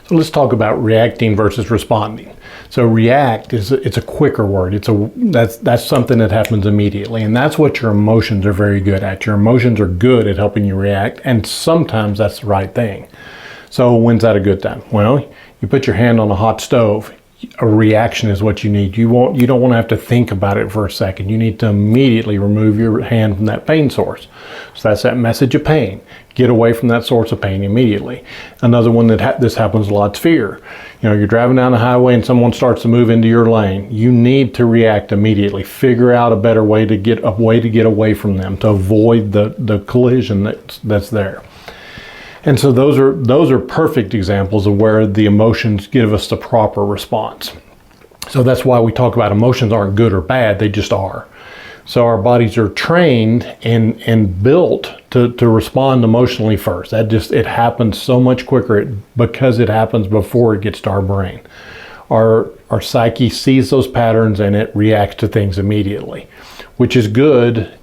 So let's talk about reacting versus responding. So react it's a quicker word. That's something that happens immediately, and that's what your emotions are very good at. Your emotions are good at helping you react, and sometimes that's the right thing. So when's that a good time? Well, you put your hand on a hot stove. A reaction is what you need. You don't want to have to think about it for a second. You need to immediately remove your hand from that pain source. So that's that message of pain. Get away from that source of pain immediately. Another one that this happens a lot is fear. You're driving down the highway and someone starts to move into your lane. You need to react immediately. Figure out a better way to get away from them, to avoid the collision that's there. And so those are perfect examples of where the emotions give us the proper response. So that's why we talk about emotions aren't good or bad, they just are. So our bodies are trained and built to respond emotionally first. It happens so much quicker because it happens before it gets to our brain. Our psyche sees those patterns and it reacts to things immediately, which is good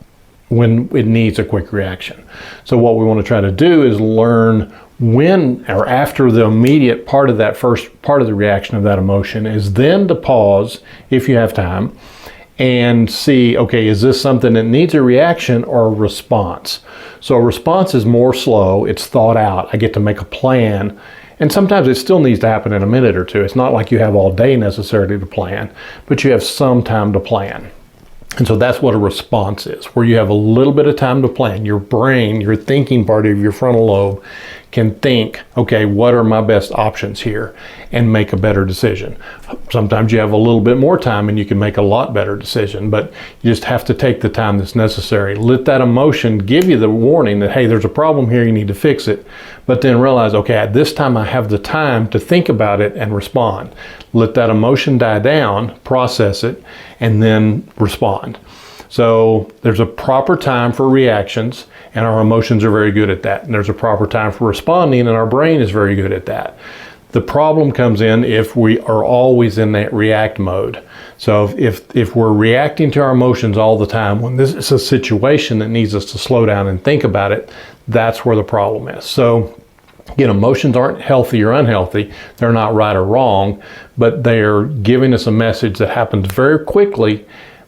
when it needs a quick reaction. So what we want to try to do is learn when or after the immediate part of that first part of the reaction of that emotion is then to pause if you have time and see, okay, is this something that needs a reaction or a response? So a response is more slow, it's thought out. I get to make a plan, and sometimes it still needs to happen in a minute or two. It's not like you have all day necessarily to plan, but you have some time to plan. And so that's what a response is, where you have a little bit of time to plan. Your brain, your thinking part of your frontal lobe can think, okay, what are my best options here, and make a better decision. Sometimes you have a little bit more time and you can make a lot better decision, but you just have to take the time that's necessary. Let that emotion give you the warning that, hey, there's a problem here, you need to fix it. But then realize, okay, at this time I have the time to think about it and respond. Let that emotion die down, process it, and then respond. So there's a proper time for reactions, and our emotions are very good at that. And there's a proper time for responding, and our brain is very good at that. The problem comes in if we are always in that react mode. So if we're reacting to our emotions all the time, when this is a situation that needs us to slow down and think about it, that's where the problem is. So again, emotions aren't healthy or unhealthy. They're not right or wrong, but they're giving us a message that happens very quickly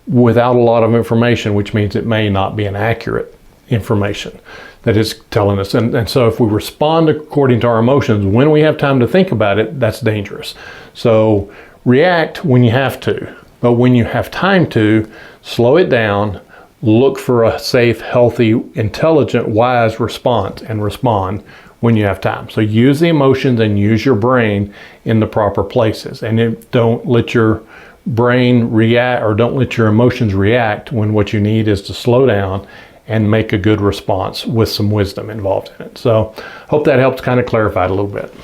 without a lot of information, which means it may not be an accurate information that it's telling us. And so if we respond according to our emotions when we have time to think about it, that's dangerous. So react when you have to, but when you have time to, slow it down, look for a safe, healthy, intelligent, wise response, and respond when you have time. So use the emotions and use your brain in the proper places, and don't let your brain react, or don't let your emotions react, when what you need is to slow down and make a good response with some wisdom involved in it. So hope that helps kind of clarify it a little bit.